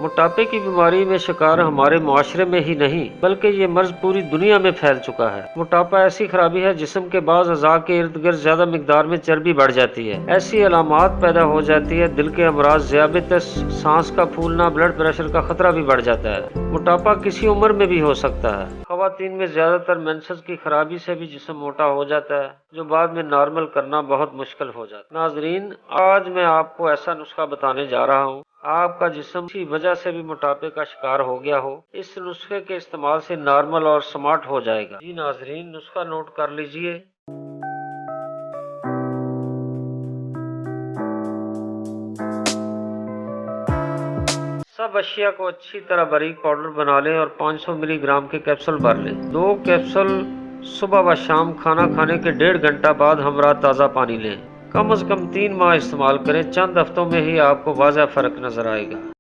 موٹاپے کی بیماری میں شکار ہمارے معاشرے میں ہی نہیں بلکہ یہ مرض پوری دنیا میں پھیل چکا ہے۔ موٹاپا ایسی خرابی ہے جسم کے بعض اعضاء کے ارد گرد زیادہ مقدار میں چربی بڑھ جاتی ہے۔ ایسی علامات پیدا ہو جاتی ہے، دل کے امراض، ذیابیطس، سانس کا پھولنا، بلڈ پریشر کا خطرہ بھی بڑھ جاتا ہے۔ موٹاپا کسی عمر میں بھی ہو سکتا ہے۔ خواتین میں زیادہ تر مینسز کی خرابی سے بھی جسم موٹا ہو جاتا ہے، جو بعد میں نارمل کرنا بہت مشکل ہو جاتا ہے۔ ناظرین، آج میں آپ کو ایسا نسخہ بتانے جا رہا ہوں، آپ کا جسم کی وجہ سے بھی موٹاپے کا شکار ہو گیا ہو، اس نسخے کے استعمال سے نارمل اور سمارٹ ہو جائے گا۔ جی ناظرین، نسخہ نوٹ کر لیجئے۔ سب اشیاء کو اچھی طرح باریک پاؤڈر بنا لیں اور 500 ملی گرام کے کیپسول بھر لیں۔ 2 کیپسول صبح و شام کھانا کھانے کے 1.5 گھنٹہ بعد ہمراہ تازہ پانی لیں۔ کم از کم 3 ماہ استعمال کریں، چند ہفتوں میں ہی آپ کو واضح فرق نظر آئے گا۔